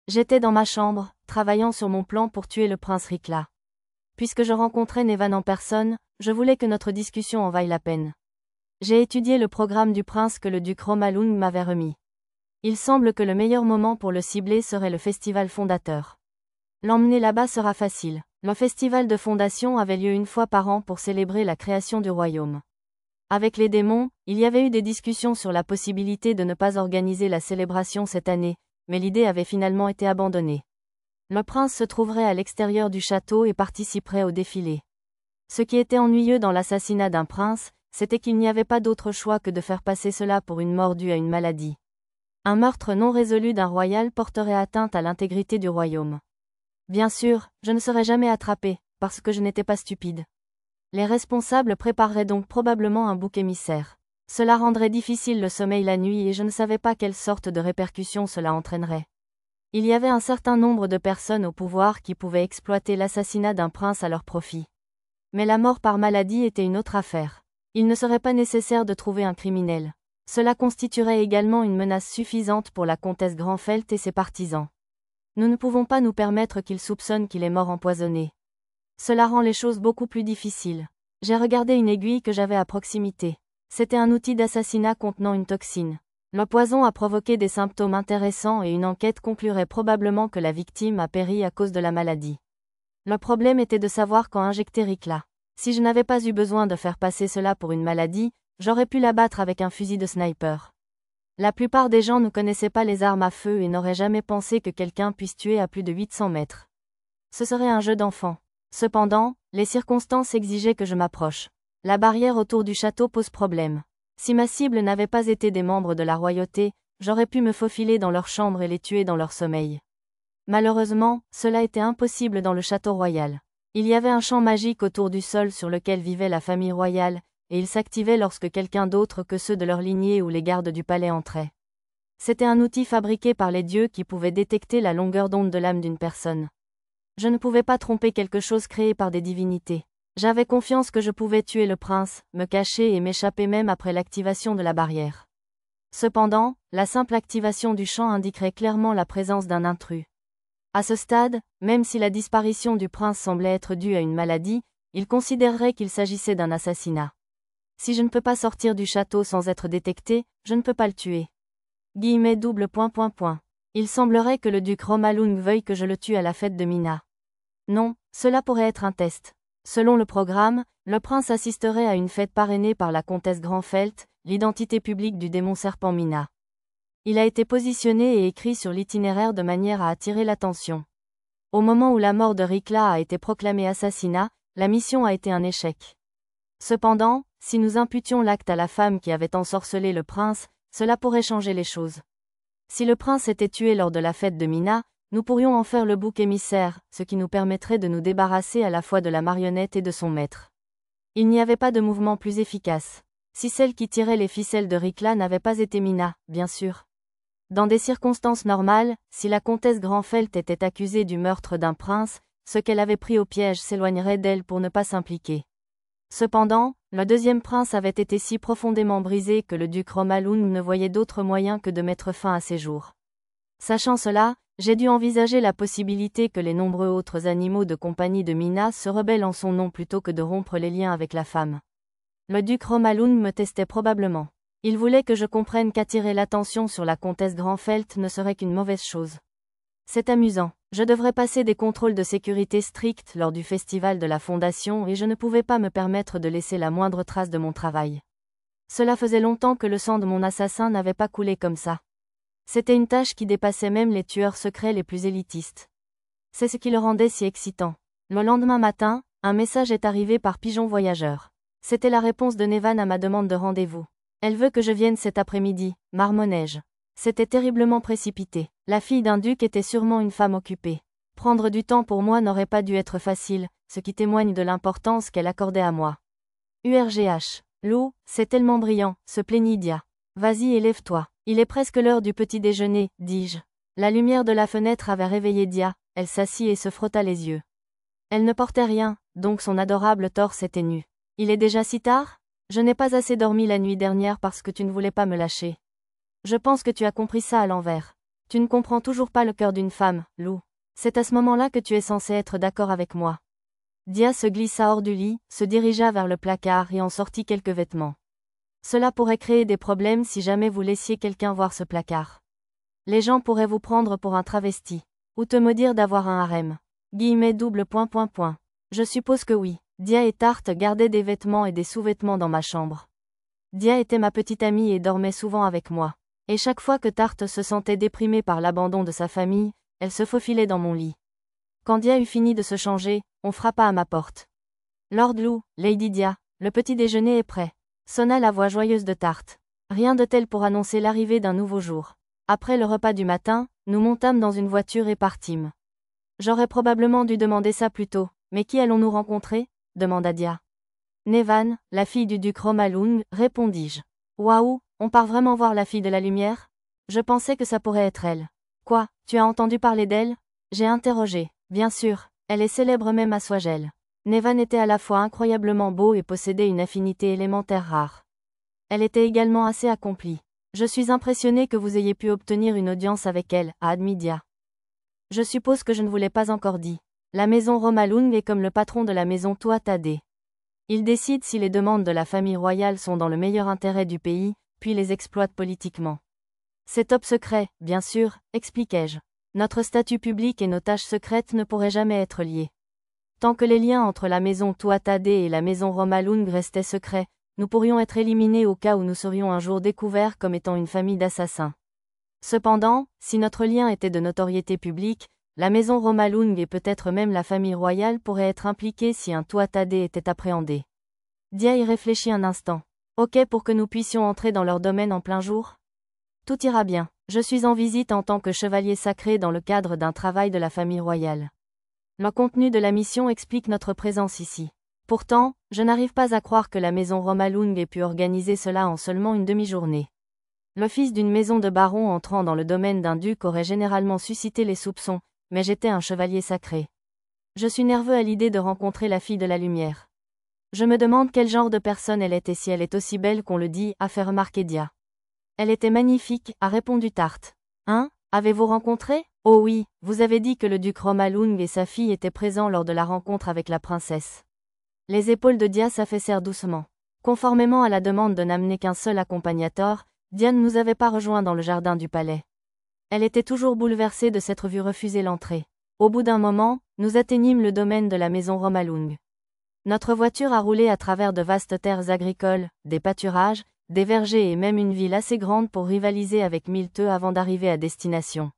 J'étais dans ma chambre, travaillant sur mon plan pour tuer le prince Rikla. Puisque je rencontrais Nevan en personne, je voulais que notre discussion en vaille la peine. J'ai étudié le programme du prince que le duc Romalung m'avait remis. Il semble que le meilleur moment pour le cibler serait le festival fondateur. L'emmener là-bas sera facile. Le festival de fondation avait lieu une fois par an pour célébrer la création du royaume. Avec les démons, il y avait eu des discussions sur la possibilité de ne pas organiser la célébration cette année, mais l'idée avait finalement été abandonnée. Le prince se trouverait à l'extérieur du château et participerait au défilé. Ce qui était ennuyeux dans l'assassinat d'un prince, c'était qu'il n'y avait pas d'autre choix que de faire passer cela pour une mort due à une maladie. Un meurtre non résolu d'un royal porterait atteinte à l'intégrité du royaume. Bien sûr, je ne serais jamais attrapé, parce que je n'étais pas stupide. Les responsables prépareraient donc probablement un bouc émissaire. Cela rendrait difficile le sommeil la nuit et je ne savais pas quelle sorte de répercussions cela entraînerait. Il y avait un certain nombre de personnes au pouvoir qui pouvaient exploiter l'assassinat d'un prince à leur profit. Mais la mort par maladie était une autre affaire. Il ne serait pas nécessaire de trouver un criminel. Cela constituerait également une menace suffisante pour la comtesse Granfelt et ses partisans. Nous ne pouvons pas nous permettre qu'ils soupçonnent qu'il est mort empoisonné. Cela rend les choses beaucoup plus difficiles. J'ai regardé une aiguille que j'avais à proximité. C'était un outil d'assassinat contenant une toxine. Le poison a provoqué des symptômes intéressants et une enquête conclurait probablement que la victime a péri à cause de la maladie. Le problème était de savoir quand injecter Rikla. Si je n'avais pas eu besoin de faire passer cela pour une maladie, j'aurais pu l'abattre avec un fusil de sniper. La plupart des gens ne connaissaient pas les armes à feu et n'auraient jamais pensé que quelqu'un puisse tuer à plus de 800 mètres. Ce serait un jeu d'enfant. Cependant, les circonstances exigeaient que je m'approche. La barrière autour du château pose problème. Si ma cible n'avait pas été des membres de la royauté, j'aurais pu me faufiler dans leur chambre et les tuer dans leur sommeil. Malheureusement, cela était impossible dans le château royal. Il y avait un champ magique autour du sol sur lequel vivait la famille royale, et il s'activait lorsque quelqu'un d'autre que ceux de leur lignée ou les gardes du palais entraient. C'était un outil fabriqué par les dieux qui pouvait détecter la longueur d'onde de l'âme d'une personne. Je ne pouvais pas tromper quelque chose créé par des divinités. J'avais confiance que je pouvais tuer le prince, me cacher et m'échapper même après l'activation de la barrière. Cependant, la simple activation du champ indiquerait clairement la présence d'un intrus. À ce stade, même si la disparition du prince semblait être due à une maladie, il considérerait qu'il s'agissait d'un assassinat. Si je ne peux pas sortir du château sans être détecté, je ne peux pas le tuer. Il semblerait que le duc Romalung veuille que je le tue à la fête de Mina. Non, cela pourrait être un test. Selon le programme, le prince assisterait à une fête parrainée par la comtesse Granfelt, l'identité publique du démon serpent Mina. Il a été positionné et écrit sur l'itinéraire de manière à attirer l'attention. Au moment où la mort de Rikla a été proclamée assassinat, la mission a été un échec. Cependant, si nous imputions l'acte à la femme qui avait ensorcelé le prince, cela pourrait changer les choses. Si le prince était tué lors de la fête de Mina, nous pourrions en faire le bouc émissaire, ce qui nous permettrait de nous débarrasser à la fois de la marionnette et de son maître. Il n'y avait pas de mouvement plus efficace. Si celle qui tirait les ficelles de Rikla n'avait pas été Mina, bien sûr. Dans des circonstances normales, si la comtesse Granfelt était accusée du meurtre d'un prince, ce qu'elle avait pris au piège s'éloignerait d'elle pour ne pas s'impliquer. Cependant, le deuxième prince avait été si profondément brisé que le duc Romalung ne voyait d'autre moyen que de mettre fin à ses jours. Sachant cela, j'ai dû envisager la possibilité que les nombreux autres animaux de compagnie de Mina se rebellent en son nom plutôt que de rompre les liens avec la femme. Le duc Romalung me testait probablement. Il voulait que je comprenne qu'attirer l'attention sur la comtesse Granfelt ne serait qu'une mauvaise chose. C'est amusant. Je devrais passer des contrôles de sécurité stricts lors du festival de la Fondation et je ne pouvais pas me permettre de laisser la moindre trace de mon travail. Cela faisait longtemps que le sang de mon assassin n'avait pas coulé comme ça. C'était une tâche qui dépassait même les tueurs secrets les plus élitistes. C'est ce qui le rendait si excitant. Le lendemain matin, un message est arrivé par pigeon voyageur. C'était la réponse de Nevan à ma demande de rendez-vous. Elle veut que je vienne cet après-midi, marmonnai-je. C'était terriblement précipité. La fille d'un duc était sûrement une femme occupée. Prendre du temps pour moi n'aurait pas dû être facile, ce qui témoigne de l'importance qu'elle accordait à moi. URGH. Lou, c'est tellement brillant, se plaignit Dia. Vas-y et lève-toi. Il est presque l'heure du petit déjeuner, dis-je. La lumière de la fenêtre avait réveillé Dia, elle s'assit et se frotta les yeux. Elle ne portait rien, donc son adorable torse était nu. Il est déjà si tard ? Je n'ai pas assez dormi la nuit dernière parce que tu ne voulais pas me lâcher. Je pense que tu as compris ça à l'envers. Tu ne comprends toujours pas le cœur d'une femme, Lou. C'est à ce moment-là que tu es censé être d'accord avec moi. Dia se glissa hors du lit, se dirigea vers le placard et en sortit quelques vêtements. Cela pourrait créer des problèmes si jamais vous laissiez quelqu'un voir ce placard. Les gens pourraient vous prendre pour un travesti. Ou te maudire d'avoir un harem. Double. Je suppose que oui. Dia et Tarte gardaient des vêtements et des sous-vêtements dans ma chambre. Dia était ma petite amie et dormait souvent avec moi. Et chaque fois que Tarte se sentait déprimée par l'abandon de sa famille, elle se faufilait dans mon lit. Quand Dia eut fini de se changer, on frappa à ma porte. Lord Lou, Lady Dia, le petit déjeuner est prêt. Sonna la voix joyeuse de Tarte. Rien de tel pour annoncer l'arrivée d'un nouveau jour. Après le repas du matin, nous montâmes dans une voiture et partîmes. J'aurais probablement dû demander ça plus tôt, mais qui allons-nous rencontrer? Demanda Dia. Nevan, la fille du duc Romalung, répondis-je. Waouh, on part vraiment voir la fille de la lumière? Je pensais que ça pourrait être elle. Quoi, tu as entendu parler d'elle? J'ai interrogé. Bien sûr, elle est célèbre même à Swagel. Nevan était à la fois incroyablement beau et possédait une affinité élémentaire rare. Elle était également assez accomplie. Je suis impressionné que vous ayez pu obtenir une audience avec elle, a admis Dia. Je suppose que je ne vous l'ai pas encore dit. La maison Romalung est comme le patron de la maison Tuatha-Dé. Il décide si les demandes de la famille royale sont dans le meilleur intérêt du pays, puis les exploite politiquement. C'est top secret, bien sûr, expliquai-je. Notre statut public et nos tâches secrètes ne pourraient jamais être liés. Tant que les liens entre la maison Tuatha-Dé et la maison Romalung restaient secrets, nous pourrions être éliminés au cas où nous serions un jour découverts comme étant une famille d'assassins. Cependant, si notre lien était de notoriété publique, la maison Romalung et peut-être même la famille royale pourraient être impliquées si un Tuatha-Dé était appréhendé. Dia y réfléchit un instant. Ok pour que nous puissions entrer dans leur domaine en plein jour? Tout ira bien. Je suis en visite en tant que chevalier sacré dans le cadre d'un travail de la famille royale. Le contenu de la mission explique notre présence ici. Pourtant, je n'arrive pas à croire que la maison Romalung ait pu organiser cela en seulement une demi-journée. Le fils d'une maison de baron entrant dans le domaine d'un duc aurait généralement suscité les soupçons, mais j'étais un chevalier sacré. Je suis nerveux à l'idée de rencontrer la fille de la lumière. Je me demande quel genre de personne elle est et si elle est aussi belle qu'on le dit, a fait remarquer Dia. Elle était magnifique, a répondu Tarte. Hein? Avez-vous rencontré? Oh oui, vous avez dit que le duc Romalung et sa fille étaient présents lors de la rencontre avec la princesse. Les épaules de Dia s'affaissèrent doucement. Conformément à la demande de n'amener qu'un seul accompagnateur, Dia ne nous avait pas rejoints dans le jardin du palais. Elle était toujours bouleversée de s'être vue refuser l'entrée. Au bout d'un moment, nous atteignîmes le domaine de la maison Romalung. Notre voiture a roulé à travers de vastes terres agricoles, des pâturages, des vergers et même une ville assez grande pour rivaliser avec Milteux avant d'arriver à destination.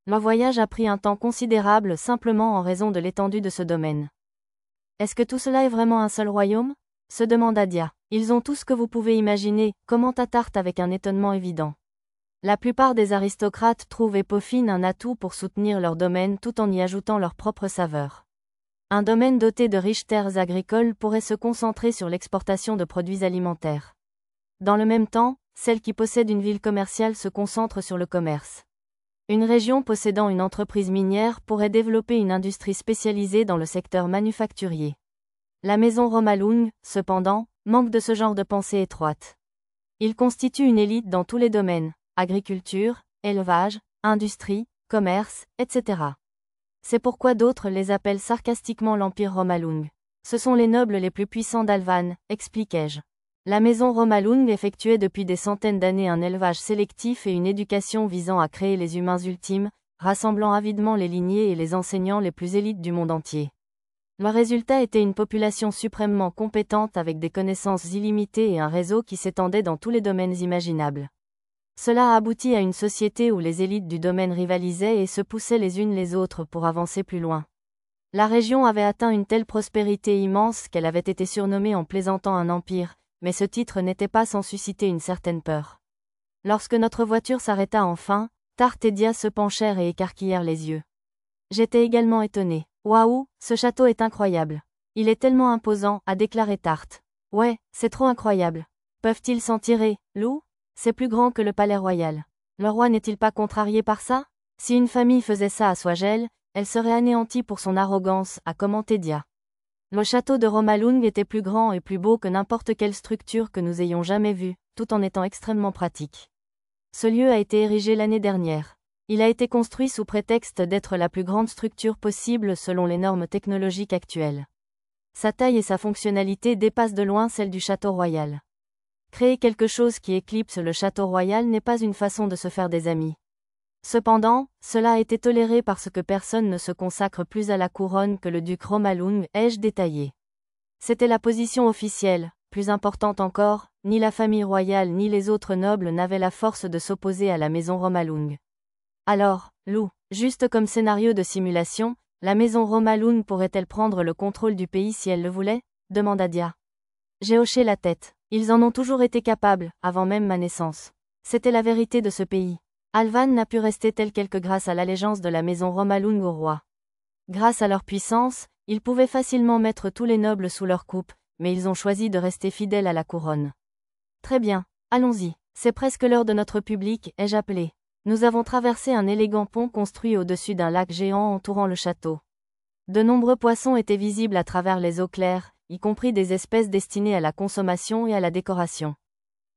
Le voyage a pris un temps considérable simplement en raison de l'étendue de ce domaine. Est-ce que tout cela est vraiment un seul royaume? Se demanda Dia. Ils ont tout ce que vous pouvez imaginer, commenta Tarte avec un étonnement évident. La plupart des aristocrates trouvent et peaufinent un atout pour soutenir leur domaine tout en y ajoutant leur propre saveur. Un domaine doté de riches terres agricoles pourrait se concentrer sur l'exportation de produits alimentaires. Dans le même temps, celle qui possède une ville commerciale se concentre sur le commerce. Une région possédant une entreprise minière pourrait développer une industrie spécialisée dans le secteur manufacturier. La maison Romalung, cependant, manque de ce genre de pensée étroite. Il constitue une élite dans tous les domaines, agriculture, élevage, industrie, commerce, etc. C'est pourquoi d'autres les appellent sarcastiquement l'Empire Romalung. Ce sont les nobles les plus puissants d'Alvan, expliquai-je. La maison Romalung effectuait depuis des centaines d'années un élevage sélectif et une éducation visant à créer les humains ultimes, rassemblant avidement les lignées et les enseignants les plus élites du monde entier. Le résultat était une population suprêmement compétente avec des connaissances illimitées et un réseau qui s'étendait dans tous les domaines imaginables. Cela a abouti à une société où les élites du domaine rivalisaient et se poussaient les unes les autres pour avancer plus loin. La région avait atteint une telle prospérité immense qu'elle avait été surnommée en plaisantant un empire, mais ce titre n'était pas sans susciter une certaine peur. Lorsque notre voiture s'arrêta enfin, Tarte et Dia se penchèrent et écarquillèrent les yeux. J'étais également étonné. Waouh, ce château est incroyable. Il est tellement imposant, a déclaré Tarte. Ouais, c'est trop incroyable. Peuvent-ils s'en tirer, Lou? C'est plus grand que le palais royal. Le roi n'est-il pas contrarié par ça? Si une famille faisait ça à Swagel, elle serait anéantie pour son arrogance, a commenté Dia. Le château de Romalung était plus grand et plus beau que n'importe quelle structure que nous ayons jamais vue, tout en étant extrêmement pratique. Ce lieu a été érigé l'année dernière. Il a été construit sous prétexte d'être la plus grande structure possible selon les normes technologiques actuelles. Sa taille et sa fonctionnalité dépassent de loin celles du château royal. Créer quelque chose qui éclipse le château royal n'est pas une façon de se faire des amis. Cependant, cela a été toléré parce que personne ne se consacre plus à la couronne que le duc Romalung, ai-je détaillé. C'était la position officielle. Plus importante encore, ni la famille royale ni les autres nobles n'avaient la force de s'opposer à la maison Romalung. Alors, Lou, juste comme scénario de simulation, la maison Romalung pourrait-elle prendre le contrôle du pays si elle le voulait? Demanda Dia. J'ai hoché la tête. Ils en ont toujours été capables, avant même ma naissance. C'était la vérité de ce pays. Alvan n'a pu rester tel quel que grâce à l'allégeance de la maison Romalung au roi. Grâce à leur puissance, ils pouvaient facilement mettre tous les nobles sous leur coupe, mais ils ont choisi de rester fidèles à la couronne. Très bien, allons-y, c'est presque l'heure de notre public, ai-je appelé. Nous avons traversé un élégant pont construit au-dessus d'un lac géant entourant le château. De nombreux poissons étaient visibles à travers les eaux claires, y compris des espèces destinées à la consommation et à la décoration.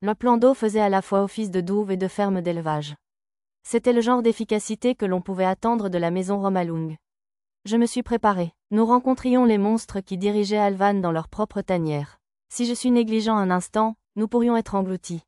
Le plan d'eau faisait à la fois office de douve et de ferme d'élevage. C'était le genre d'efficacité que l'on pouvait attendre de la maison Romalung. Je me suis préparé. Nous rencontrions les monstres qui dirigeaient Alvan dans leur propre tanière. Si je suis négligent un instant, nous pourrions être engloutis.